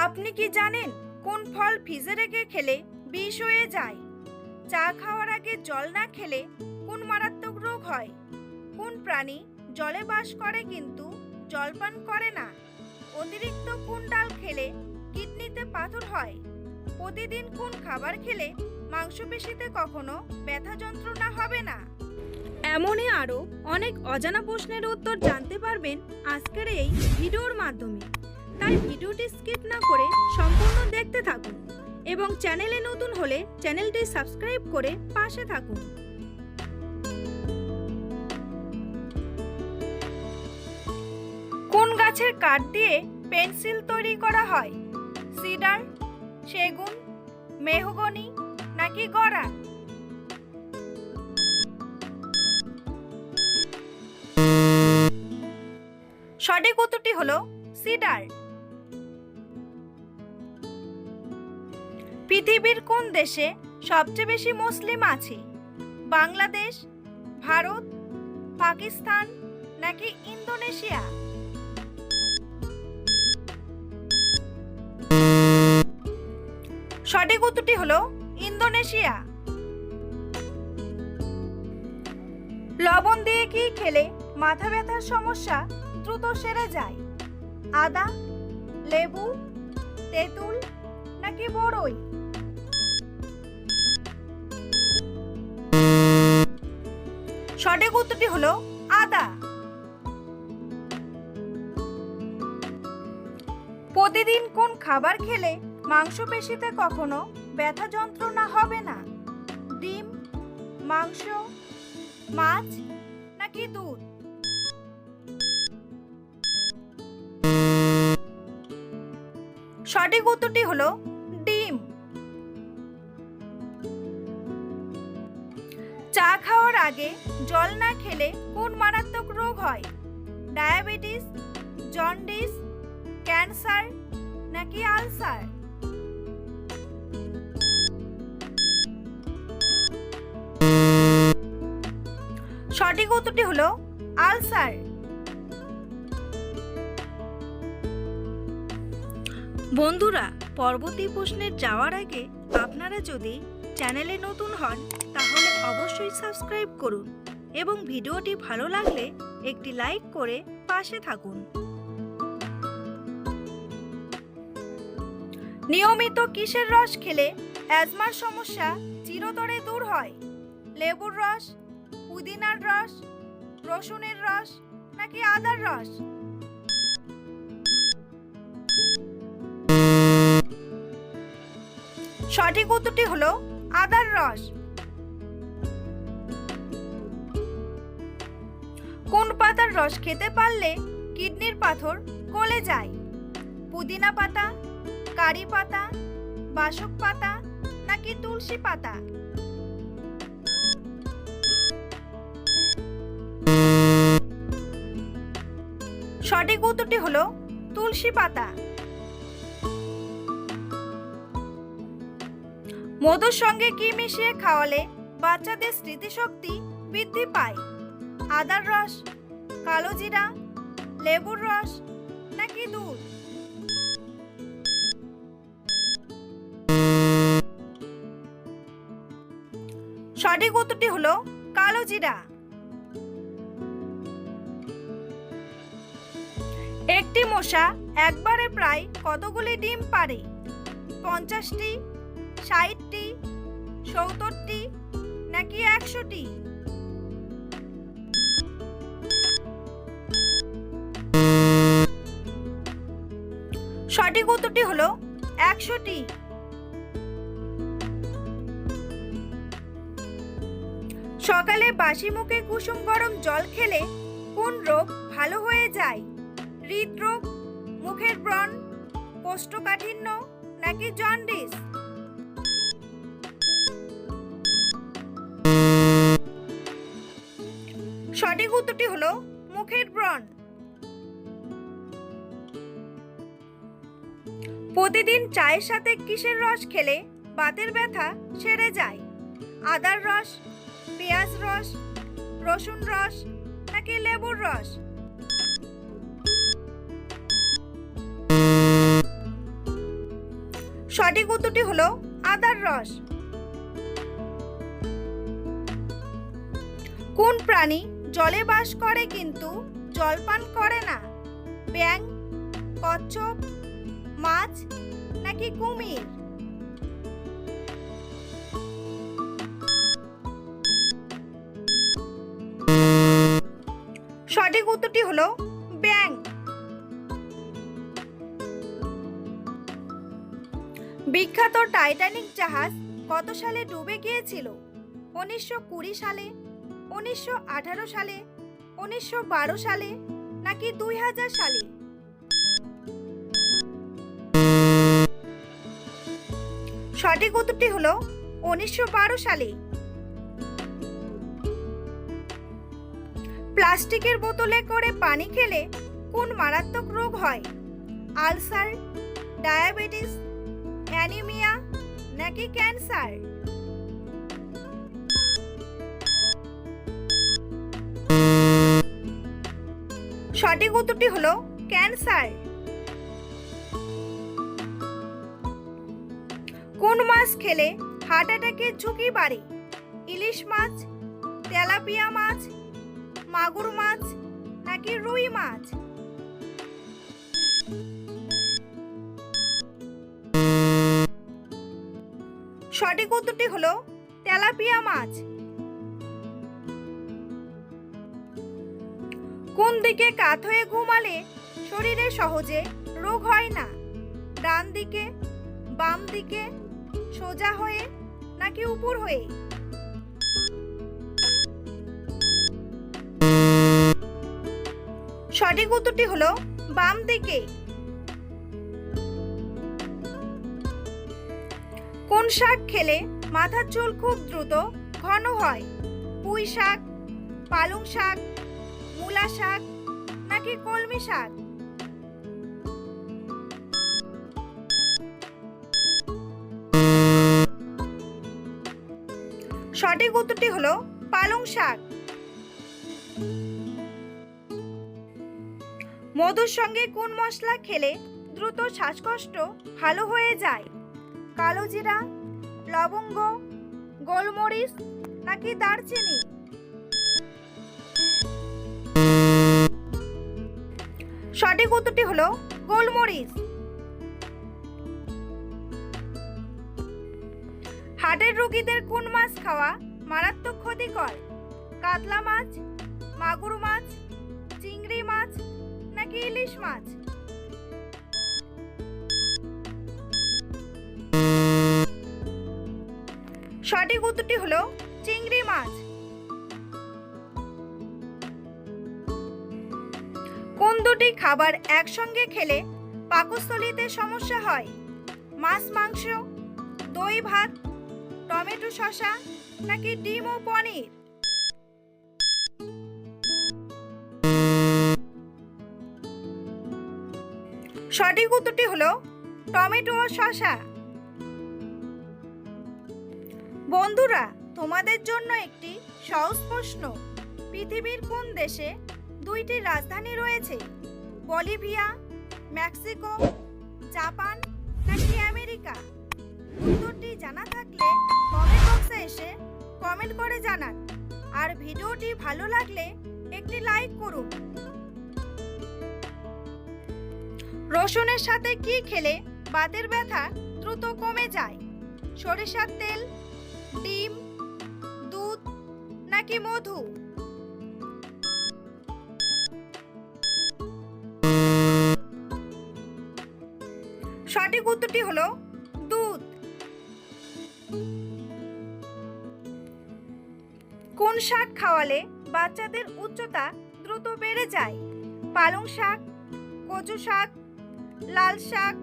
আপনি কি জানেন কোন ফল ফ্রিজে রেখে খেলে বিষ হয়ে যায়? চা খাওয়ার আগে জল না খেলে কোন মারাত্মক রোগ হয়? কোন প্রাণী জলে বাস করে কিন্তু জল পান করে না? অতিরিক্ত কোন ডাল খেলে কিডনিতে পাথর হয়? প্রতিদিন কোন খাবার খেলে মাংসপেশিতে কখনো ব্যথা যন্ত্রণা হবে না? এমনই আরও অনেক অজানা প্রশ্নের উত্তর জানতে পারবেন আজকের এই ভিডিওর মাধ্যমে। তাই ভিডিওটি স্কিপ না করে সম্পূর্ণ দেখতে থাকুন এবং চ্যানেলে নতুন হলে চ্যানেলটি সাবস্ক্রাইব করে পাশে থাকুন। কোন গাছের কাঠ দিয়ে পেন্সিল তৈরি করা হয়? সিডার, সেগুন, মেহগনি নাকি গড়ান? সঠিক উত্তরটি হলো সিডার। পৃথিবীর কোন দেশে সবচেয়ে বেশি মুসলিম আছে? বাংলাদেশ, ভারত, পাকিস্তান নাকি ইন্দোনেশিয়া? সঠিক উত্তরটি হলো ইন্দোনেশিয়া। লবণ দিয়ে কি খেলে মাথা ব্যথার সমস্যা দ্রুত সেরে যায়? আদা, লেবু, তেঁতুল নাকি বড়ই? সঠিক উত্তরটি হলো আদা। প্রতিদিন কোন খাবার খেলে মাংসপেশিতে কখনো ব্যথা যন্ত্রণা হবে না? ডিম, মাংস, মাছ নাকি দুধ? সঠিক উত্তরটি হলো ডিম। চা খাওয়ার আগে জল না খেলে কোন মারাত্মক রোগ হয়? ডায়াবেটিস, জন্ডিস, ক্যান্সার নাকি আলসার? সঠিক উত্তরটি হলো আলসার। বন্ধুরা, পরবর্তী প্রশ্নের যাওয়ার আগে আপনারা যদি চ্যানেলে নতুন হন তাহলে অবশ্যই সাবস্ক্রাইব করুন এবং ভিডিওটি ভালো লাগলে একটি লাইক করে পাশে থাকুন। নিয়মিত কিসের রস খেলে অ্যাজমার সমস্যা চিরতরে দূর হয়? লেবুর রস, পুদিনার রস, রসুনের রস নাকি আদার রস? সঠিক উত্তরটি হলো আদার রস। কোন পাতার রস খেতে পারলে কিডনির পাথর গলে যায়? পুদিনা পাতা, কারি পাতা, বাসক পাতা নাকি তুলসী পাতা? সঠিক উত্তরটি হলো তুলসী পাতা। মধুর সঙ্গে কি মিশিয়ে খাওয়ালে বাচ্চাদের স্মৃতিশক্তি বৃদ্ধি পায়? আদার রস, কালো জিরা, লেবুর রস নাকি দুধ? সঠিক উত্তরটি হলো কালো জিরা। একটি মশা একবারে প্রায় কতগুলি ডিম পারে? 50টি, 60টি, 70টি নাকি 100টি? সঠিক উত্তরটি হলো 100টি। সকালে বাসি মুখে কুসুম গরম জল খেলে কোন রোগ ভালো হয়ে যায়? হৃদরোগ, মুখের ব্রণ, কোষ্ঠকাঠিন্য নাকি জন্ডিস? সঠিক উত্তরটি হলো মুখের ব্রণ। প্রতিদিন চায়ের সাথে কিসের রস খেলে বাতের ব্যথা সেরে যায়? আদার রস, পেঁয়াজ রস, রসুন রস নাকি লেবুর রস? সঠিক উত্তরটি হলো আদার রস। কোন প্রাণী জলে বাস করে কিন্তু জল পান করে না? ব্যাঙ, কচ্ছপ, মাছ নাকি কুমির? সঠিক উত্তরটি হলো ব্যাঙ। বিখ্যাত টাইটানিক জাহাজ কত সালে ডুবে গিয়েছিল? 1920 সালে, 1918 সালে, 1912 সালে নাকি 2000 সালে? সঠিক উত্তরটি হলো 1912 সালে। প্লাস্টিকের বোতলে করে পানি খেলে কোন মারাত্মক রোগ হয়? আলসার, ডায়াবেটিস, অ্যানিমিয়া নাকি ক্যান্সার? সঠিক উত্তরটি হলো ক্যান্সার। কোন মাছ খেলে হার্ট অ্যাটাকের ঝুঁকি বাড়ে? ইলিশ মাছ, তেলাপিয়া মাছ, মাগুর মাছ নাকি রুই মাছ? সঠিক উত্তরটি হলো তেলাপিয়া মাছ। কোন দিকে কাত হয়ে ঘুমালে শরীরে সহজে রোগ হয় না? ডান দিকে, বাম দিকে, সোজা হয়ে নাকি উপর হয়ে? সঠিক উত্তরটি হলো বাম দিকে। কোন শাক খেলে মাথার চুল খুব দ্রুত ঘন হয়? পুঁই শাক, পালং শাক, মূলা শাক নাকি কলমি শাক? সঠিক উত্তরটি হলো পালং শাক। মধুর সঙ্গে কোন মশলা খেলে দ্রুত শ্বাসকষ্ট ভালো হয়ে যায়? কালো জিরা, লবঙ্গ, গোলমরিচ নাকি দারচিনি? সঠিক উত্তরটি হলো গোলমরিচ। হার্টের রোগীদের কোন মাছ খাওয়া মারাত্মক ক্ষতিকর? কাতলা মাছ, মাগুর মাছ, চিংড়ি মাছ নাকি ইলিশ মাছ? সঠিক উত্তরটি হলো চিংড়ি মাছ। কোন দুটি খাবার একসঙ্গে খেলে পাকস্থলীতে সমস্যা হয়? মাছ মাংস, দই ভাত, টমেটো শসা নাকি ডিম ও পনির? সঠিক উত্তরটি হলো টমেটো ও শসা। বন্ধুরা, তোমাদের জন্য একটি সহজ প্রশ্ন। পৃথিবীর কোন দেশে দুইটি রাজধানী রয়েছে? বলিভিয়া, মেক্সিকো, জাপান নাকি আমেরিকা? উত্তরটি জানা থাকলে কমেন্ট বক্সে এসে কমেন্ট করে জানান। আর ভিডিওটি ভালো লাগলে একটি লাইক করুন। রসুনের সাথে কি খেলে বাতের ব্যথা দ্রুত কমে যায়? সরিষার তেল, ডিম, দুধ নাকি মধু? সঠিক উত্তরটি হলো দুধ। কোন শাক খাওয়ালে বাচ্চাদের উচ্চতা দ্রুত বেড়ে যায়? পালং শাক, কচু শাক, লাল শাক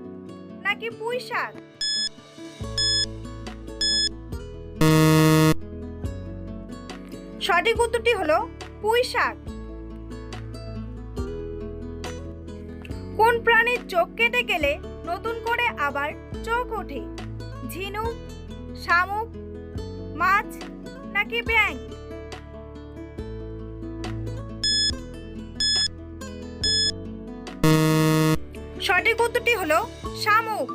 নাকি পুঁই শাক? সঠিক উত্তরটি হলো পুঁই শাক। কোন প্রাণীর চোখ কেটে গেলে নতুন করে আবার চোখ ওঠে? ঝিনুক, শামুক, মাছ নাকি ব্যাঙ? সঠিক উত্তরটি হলো শামুক।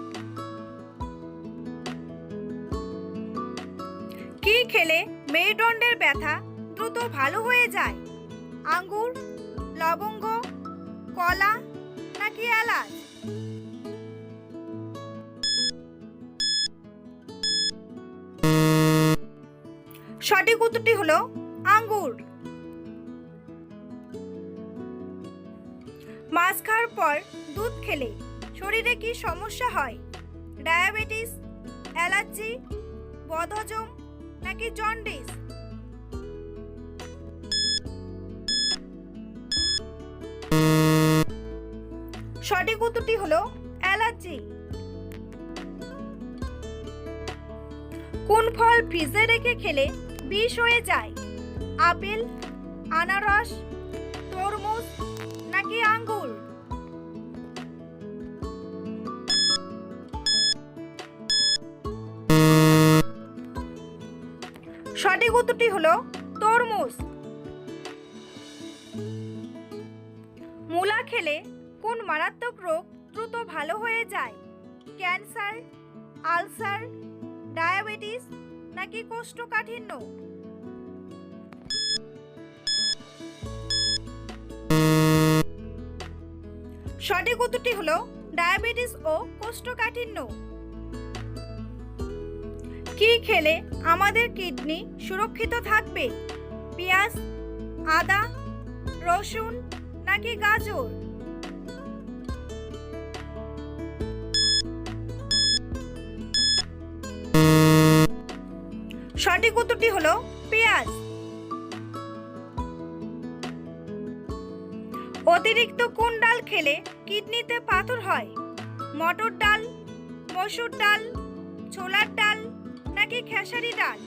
খেলে মেরুদণ্ডের ব্যথা দ্রুত ভালো হয়ে যায়? আঙ্গুর, লবঙ্গ, কলা নাকি এলাচ? সঠিক উত্তরটি হলো আঙ্গুর। মাছ খাওয়ার পর দুধ খেলে শরীরে কি সমস্যা হয়? ডায়াবেটিস, অ্যালার্জি, বদহজম নাকি জন্ডিস? সঠিক উত্তরটি হলো অ্যালার্জি। কোন ফল ফ্রিজে রেখে খেলে বিষ হয়ে যায়? আপেল, আনারস, তরমুজ নাকি আঙ্গুর? সঠিক উত্তরটি হলো তরমুজ। মূলা খেলে কোন মারাত্মক রোগ দ্রুত ভালো হয়ে যায়? ক্যান্সার, আলসার, ডায়াবেটিস নাকি কোষ্ঠকাঠিন্য? সঠিক উত্তরটি হলো ডায়াবেটিস ও কোষ্ঠকাঠিন্য। কি খেলে আমাদের কিডনি সুরক্ষিত থাকবে? পেঁয়াজ, আদা, রসুন নাকি গাজর? সঠিক উত্তরটি হলো পেঁয়াজ। অতিরিক্ত কোন ডাল খেলে কিডনিতে পাথর হয়? মটর ডাল, মসুর ডাল, ছোলার ডাল নাকি খেসারি ডাল?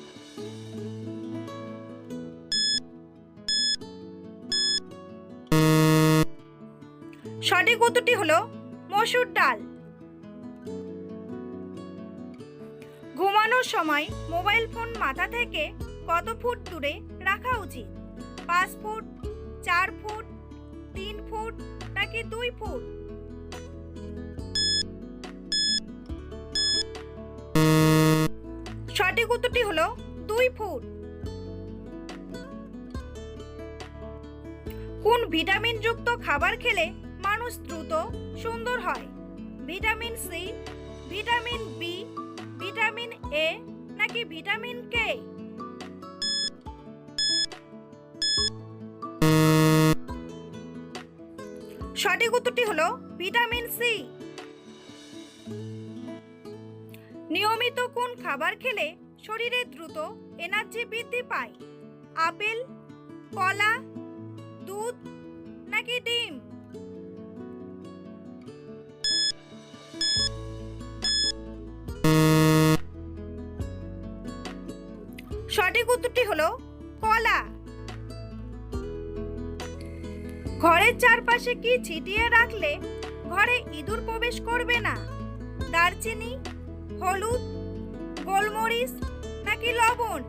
সঠিক উত্তরটি হলো মসুর ডাল। ঘুমানোর সময় মোবাইল ফোন মাথা থেকে কত ফুট দূরে রাখা উচিত? 5 ফুট, 4 ফুট, 3 ফুট নাকি 2 ফুট? সঠিক উত্তরটি হলো 2 ফুট। কোন ভিটামিন যুক্ত খাবার খেলে মানুষ দ্রুত সুন্দর হয়? Vitamin C, vitamin B, vitamin A নাকি ভিটামিন কে? সঠিক উত্তরটি হলো ভিটামিন সি। নিয়মিত কোন খাবার খেলে শরীরে দ্রুত এনার্জি বৃদ্ধি পায়? আপেল, কলা, দুধ নাকি ডিম? সঠিক উত্তরটি হলো কলা। ঘরের চারপাশে কি ছিটিয়ে রাখলে ঘরে ইঁদুর প্রবেশ করবে না? দারচিনি, হলুদ, গোলমরিচ নাকি লবণ?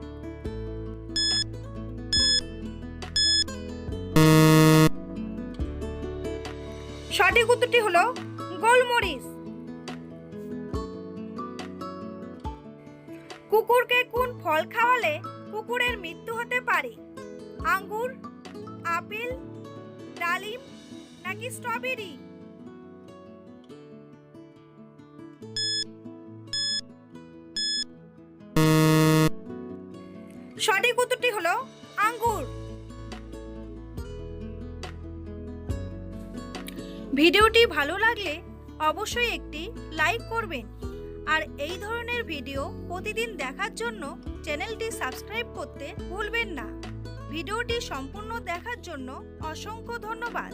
সঠিক উত্তরটি হলো গোলমরিচ। কুকুরকে কোন ফল খাওয়ালে কুকুরের মৃত্যু হতে পারে? আঙ্গুর, আপেল, ডালিম নাকি স্ট্রবেরি? সঠিক উত্তরটি হলো আঙ্গুর। ভিডিওটি ভালো লাগলে অবশ্যই একটি লাইক করবেন আর এই ধরনের ভিডিও প্রতিদিন দেখার জন্য চ্যানেলটি সাবস্ক্রাইব করতে ভুলবেন না। ভিডিওটি সম্পূর্ণ দেখার জন্য অসংখ্য ধন্যবাদ।